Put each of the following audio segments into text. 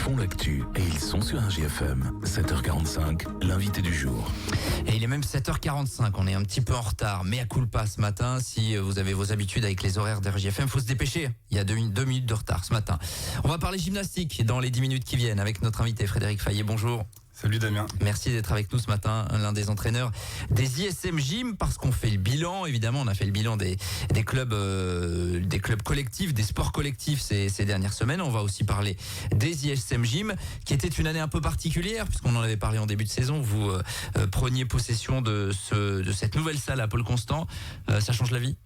font l'actu et ils sont sur RJFM. 7h45, l'invité du jour. Et il est même 7h45, on est un petit peu en retard, mais à culpa ce matin, si vous avez vos habitudes avec les horaires d'RJFM, faut se dépêcher, il y a 2 minutes de retard ce matin. On va parler gymnastique dans les 10 minutes qui viennent avec notre invité Frédéric Fayet, bonjour. Salut Damien. Merci d'être avec nous ce matin, l'un des entraîneurs des ISM Gym, parce qu'on fait le bilan, évidemment, on a fait le bilan des clubs collectifs, des sports collectifs ces dernières semaines. On va aussi parler des ISM Gym, qui était une année un peu particulière, puisqu'on en avait parlé en début de saison. Vous preniez possession de cette nouvelle salle à Paul Constant. Ça change la vie ?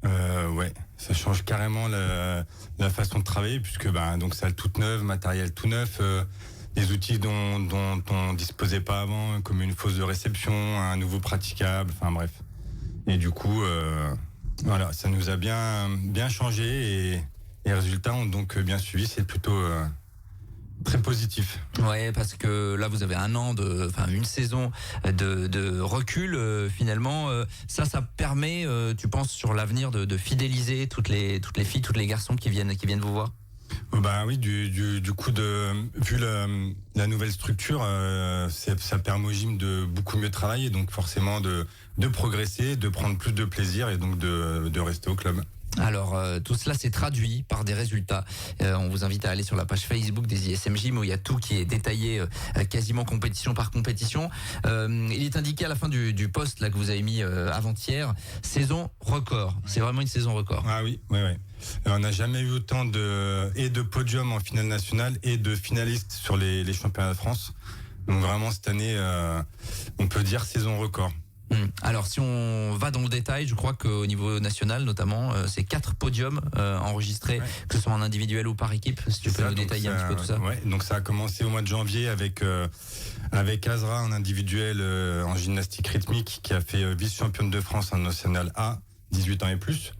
Ouais, ça change carrément la façon de travailler, puisque donc salle toute neuve, matériel tout neuf, des outils dont on disposait pas avant, comme une fosse de réception, un nouveau praticable, enfin bref. Et du coup, voilà, ça nous a bien changé et les résultats ont donc bien suivi. C'est plutôt très positif. Ouais, parce que là vous avez une saison de recul finalement. Ça permet, tu penses, sur l'avenir de fidéliser toutes les filles, tous les garçons qui viennent vous voir. Oui, du coup, vu la nouvelle structure, ça permet au gym de beaucoup mieux travailler, donc forcément de progresser, de prendre plus de plaisir et donc de rester au club. Alors tout cela s'est traduit par des résultats. On vous invite à aller sur la page Facebook des ISM Gym où il y a tout qui est détaillé quasiment compétition par compétition. Il est indiqué à la fin du post là que vous avez mis avant-hier, saison record. C'est vraiment une saison record. Ah oui. On n'a jamais eu autant de podiums en finale nationale et de finalistes sur les championnats de France. Donc vraiment cette année, on peut dire saison record. Alors si on va dans le détail, je crois qu'au niveau national notamment, c'est 4 podiums enregistrés, que ce soit en individuel ou par équipe. Si tu peux nous détailler un petit peu tout ça. Ouais, donc ça a commencé au mois de janvier avec Azra en individuel en gymnastique rythmique qui a fait vice-championne de France en national A, 18 ans et plus.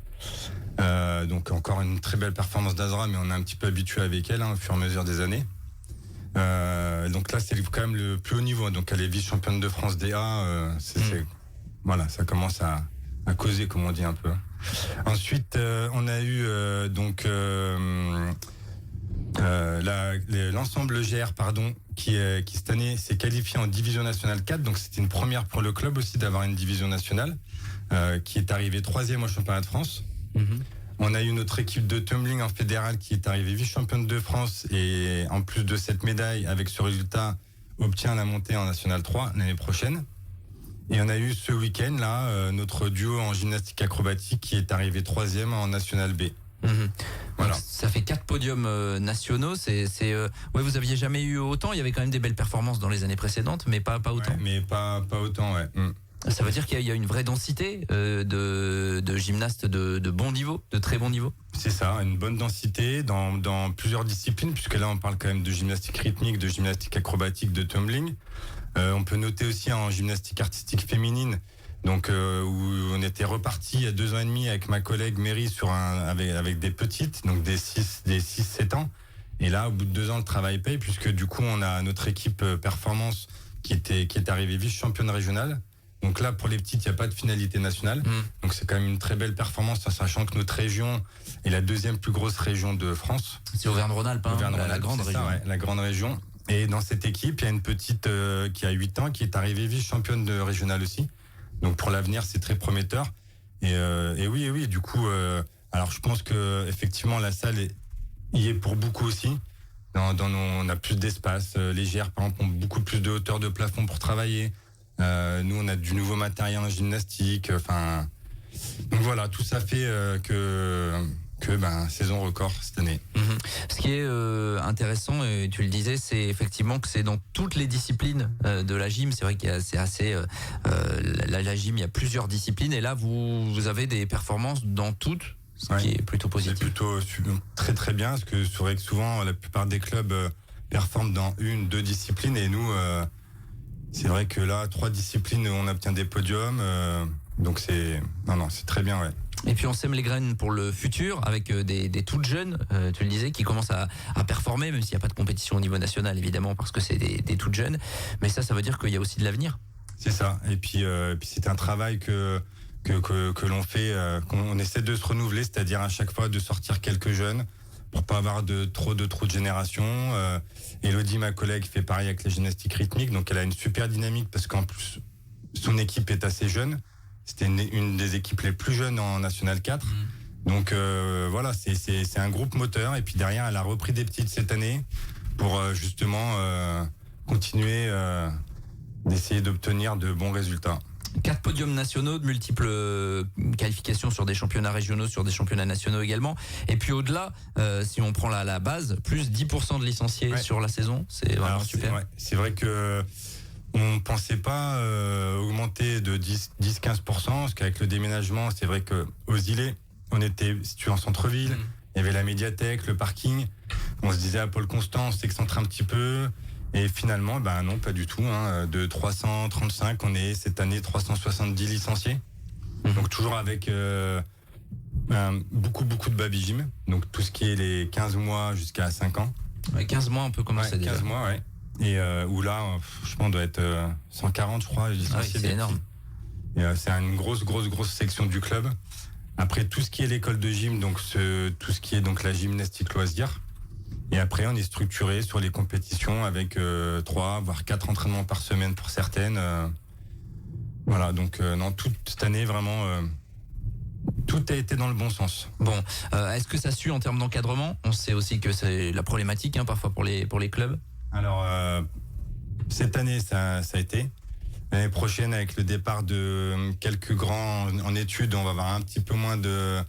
Donc encore une très belle performance d'Azra, mais on est un petit peu habitué avec elle au fur et à mesure des années. Donc là c'est quand même le plus haut niveau, donc elle est vice-championne de France DA, voilà, ça commence à causer, comme on dit un peu. Ensuite on a eu l'ensemble GR qui cette année s'est qualifié en division nationale 4, donc c'était une première pour le club aussi d'avoir une division nationale, qui est arrivée 3e au championnat de France. On a eu notre équipe de tumbling en fédéral qui est arrivée vice-championne de France et en plus de cette médaille, avec ce résultat, obtient la montée en National 3 l'année prochaine. Et on a eu ce week-end là notre duo en gymnastique acrobatique qui est arrivé 3e en National B. Voilà. Ça fait 4 podiums nationaux. Vous aviez jamais eu autant. Il y avait quand même des belles performances dans les années précédentes, mais pas autant. Ouais, mais pas autant, ouais. Ça veut dire qu'il y a une vraie densité de gymnastes de bon niveau, de très bon niveau. C'est ça, une bonne densité dans plusieurs disciplines, puisque là on parle quand même de gymnastique rythmique, de gymnastique acrobatique, de tumbling. On peut noter aussi en gymnastique artistique féminine, donc où on était reparti il y a 2 ans et demi avec ma collègue Mary avec des petites, donc des 6-7 ans. Et là, au bout de 2 ans, le travail paye, puisque du coup on a notre équipe performance qui est arrivée vice-championne régionale. Donc là, pour les petites, il n'y a pas de finalité nationale. Donc c'est quand même une très belle performance, sachant que notre région est la 2e plus grosse région de France. C'est Auvergne-Rhône-Alpes, la grande région. Ça, la grande région. Et dans cette équipe, il y a une petite qui a 8 ans, qui est arrivée vice-championne de régionale aussi. Donc pour l'avenir, c'est très prometteur. Et oui, du coup, alors je pense que effectivement la salle y est pour beaucoup aussi. On a plus d'espace. Les GR, par exemple, ont beaucoup plus de hauteur de plafond pour travailler. Nous, on a du nouveau matériel en gymnastique. Donc voilà, tout ça fait que saison record cette année. Ce qui est intéressant, et tu le disais, c'est effectivement que c'est dans toutes les disciplines de la gym. C'est vrai qu'il y a, c'est assez la gym, il y a plusieurs disciplines, et là vous avez des performances dans toutes, ce qui est plutôt positif. C'est plutôt très très bien, parce que c'est vrai que souvent la plupart des clubs performent dans 1-2 disciplines, et nous c'est vrai que là 3 disciplines on obtient des podiums, donc c'est très bien, ouais. Et puis on sème les graines pour le futur avec des toutes jeunes, tu le disais, qui commencent à performer, même s'il n'y a pas de compétition au niveau national évidemment, parce que c'est des toutes jeunes. Mais ça veut dire qu'il y a aussi de l'avenir. C'est ça. Et puis c'est un travail que l'on fait, qu'on essaie de se renouveler, c'est-à-dire à chaque fois de sortir quelques jeunes pour pas avoir trop de génération. Elodie, ma collègue, fait pareil avec la gymnastique rythmique, donc elle a une super dynamique parce qu'en plus son équipe est assez jeune. C'était une des équipes les plus jeunes en National 4. Donc voilà, c'est un groupe moteur. Et puis derrière, elle a repris des petites cette année pour justement continuer d'essayer d'obtenir de bons résultats. 4 podiums nationaux, de multiples qualifications sur des championnats régionaux, sur des championnats nationaux également. Et puis au-delà, si on prend la base, plus 10% de licenciés sur la saison, c'est vraiment super. C'est vrai que on pensait pas augmenter de 10-15%, parce qu'avec le déménagement, c'est vrai que aux Îlets, on était situé en centre-ville, il y avait la médiathèque, le parking. On se disait à Paul Constant, on s'excentre un petit peu. Et finalement, non, pas du tout. De 335, on est cette année 370 licenciés. Donc toujours avec beaucoup de baby gym. Donc tout ce qui est les 15 mois jusqu'à 5 ans. 15 mois, on peut commencer déjà. 15 mois, ouais. Et où là, je pense, on doit être 140, je crois, licenciés. C'est énorme. Et c'est une grosse section du club. Après, tout ce qui est l'école de gym, donc tout ce qui est donc la gymnastique loisir. Et après, on est structuré sur les compétitions avec 3 voire 4 entraînements par semaine pour certaines. Voilà, donc toute cette année, vraiment, tout a été dans le bon sens. Bon, est-ce que ça suit en termes d'encadrement ? On sait aussi que c'est la problématique parfois pour les clubs. Alors, cette année, ça a été. L'année prochaine, avec le départ de quelques grands en études, on va avoir un petit peu moins de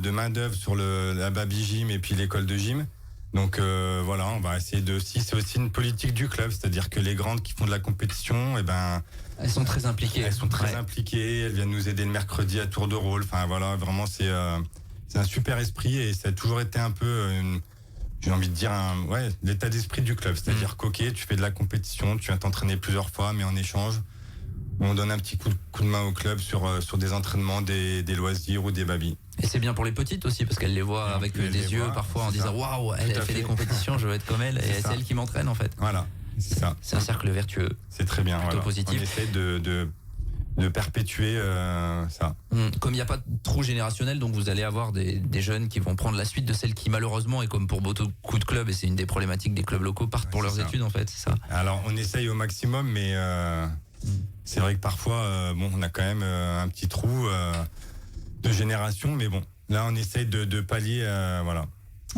main-d'œuvre sur la baby gym et puis l'école de gym. Donc voilà, on va essayer c'est aussi une politique du club, c'est-à-dire que les grandes qui font de la compétition, elles sont très impliquées. Elles sont très impliquées, elles viennent nous aider le mercredi à tour de rôle. Enfin voilà, vraiment c'est un super esprit et ça a toujours été un peu j'ai envie de dire l'état d'esprit du club, c'est-à-dire tu fais de la compétition, tu viens t'entraîner plusieurs fois, mais en échange, on donne un petit coup de main au club sur des entraînements, des loisirs ou des babys. Et c'est bien pour les petites aussi, parce qu'elles les voient avec des yeux parfois en disant waouh, elle fait des compétitions, je veux être comme elle, et c'est elle qui m'entraîne en fait. Voilà, c'est ça. C'est un cercle vertueux. C'est très bien, plutôt positif. On essaie de perpétuer ça. Comme il n'y a pas de trou générationnel, donc vous allez avoir des jeunes qui vont prendre la suite de celles qui malheureusement, et comme pour beaucoup de clubs, et c'est une des problématiques des clubs locaux, partent pour leurs études en fait, c'est ça. Alors on essaye au maximum, mais c'est vrai que parfois on a quand même un petit trou de génération, mais bon, là on essaye de pallier, voilà.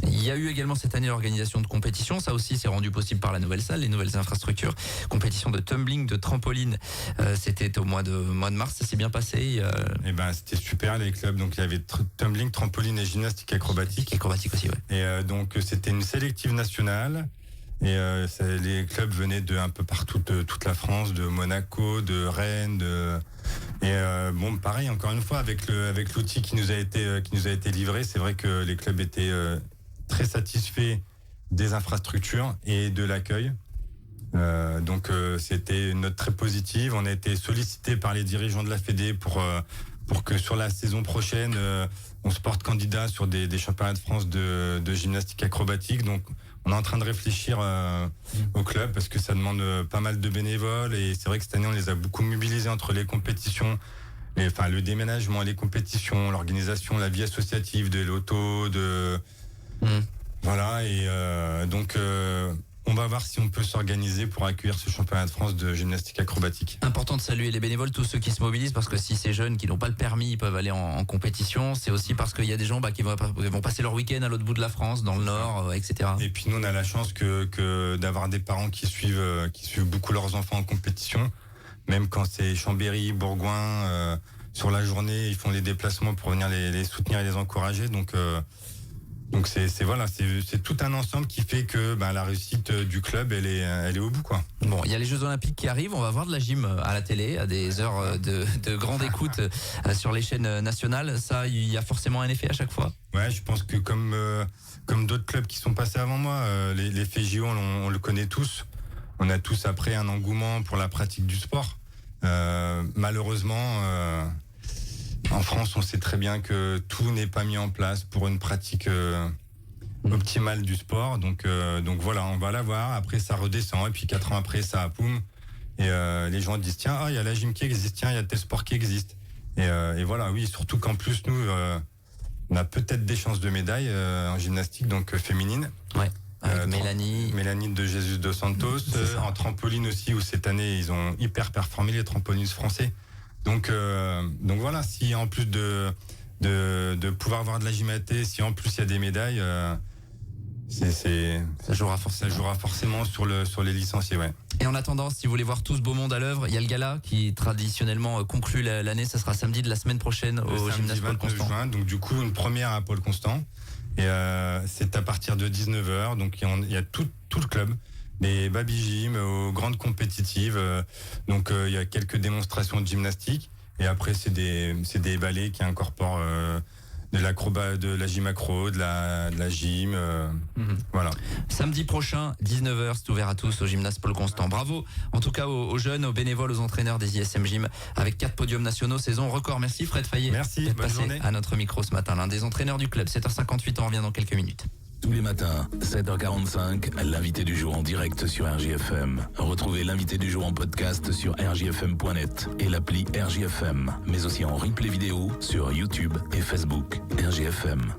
Il y a eu également cette année l'organisation de compétitions, ça aussi c'est rendu possible par la nouvelle salle, les nouvelles infrastructures, compétition de tumbling, de trampoline, c'était au mois de mars, ça s'est bien passé. C'était super les clubs, donc il y avait tumbling, trampoline et gymnastique acrobatique. Acrobatique aussi, ouais. Et donc c'était une sélective nationale. Et les clubs venaient de un peu partout, de toute la France, de Monaco, de Rennes, pareil, encore une fois, avec l'outil qui nous a été livré, c'est vrai que les clubs étaient très satisfaits des infrastructures et de l'accueil. Donc c'était une note très positive. On a été sollicité par les dirigeants de la Fédé pour que sur la saison prochaine, on se porte candidat sur des championnats de France de gymnastique acrobatique. Donc on est en train de réfléchir au club parce que ça demande pas mal de bénévoles et c'est vrai que cette année on les a beaucoup mobilisés entre les compétitions, le déménagement, les compétitions, l'organisation, la vie associative, de l'auto, voilà, et donc on va voir si on peut s'organiser pour accueillir ce championnat de France de gymnastique acrobatique. Important de saluer les bénévoles, tous ceux qui se mobilisent, parce que si ces jeunes qui n'ont pas le permis ils peuvent aller en compétition, c'est aussi parce qu'il y a des gens qui vont passer leur week-end à l'autre bout de la France, dans le Nord, etc. Et puis nous on a la chance que d'avoir des parents qui suivent beaucoup leurs enfants en compétition, même quand c'est Chambéry, Bourgoin, sur la journée ils font les déplacements pour venir les soutenir et les encourager, donc c'est tout un ensemble qui fait que la réussite du club elle est au bout, quoi. Bon, il y a les Jeux Olympiques qui arrivent, on va voir de la gym à la télé à des heures de grande écoute sur les chaînes nationales. Ça, il y a forcément un effet à chaque fois. Ouais, je pense que comme d'autres clubs qui sont passés avant moi, l'effet JO on le connaît tous. On a tous après un engouement pour la pratique du sport. Malheureusement. En France, on sait très bien que tout n'est pas mis en place pour une pratique optimale du sport. Donc voilà, on va la voir. Après, ça redescend. Et puis 4 ans après, ça poum. Et les gens disent tiens, il y a la gym qui existe. Tiens, il y a tel sport qui existe. Et voilà, oui, surtout qu'en plus, nous, on a peut-être des chances de médaille en gymnastique, donc féminine. Ouais. Avec Mélanie de Jesus dos Santos. En trampoline aussi, où cette année, ils ont hyper performé, les trampolinistes français. Donc voilà, si en plus de pouvoir avoir de la gym-AT, si en plus il y a des médailles, ça jouera forcément sur les licenciés, ouais. Et en attendant, si vous voulez voir tout ce beau monde à l'œuvre, il y a le gala qui traditionnellement conclut l'année. Ça sera samedi de la semaine prochaine au gymnase Paul Constant. Juin, donc du coup une première à Paul Constant. Et c'est à partir de 19h. Donc il y a tout le club, des baby gym aux grandes compétitives. Donc il y a quelques démonstrations de gymnastique. Et après c'est des ballets qui incorporent de la gym accro, de la gym, voilà. Samedi prochain, 19h, c'est ouvert à tous au gymnase Paul Constant. Bravo, en tout cas aux jeunes, aux bénévoles, aux entraîneurs des ISM Gym, avec 4 podiums nationaux, saison record. Merci Fred Fayet. Merci, d'être bonne passé journée. à notre micro ce matin. L'un des entraîneurs du club, 7h58, on revient dans quelques minutes. Tous les matins, 7h45, l'invité du jour en direct sur RJFM. Retrouvez l'invité du jour en podcast sur rjfm.net et l'appli RJFM, mais aussi en replay vidéo sur YouTube et Facebook RJFM.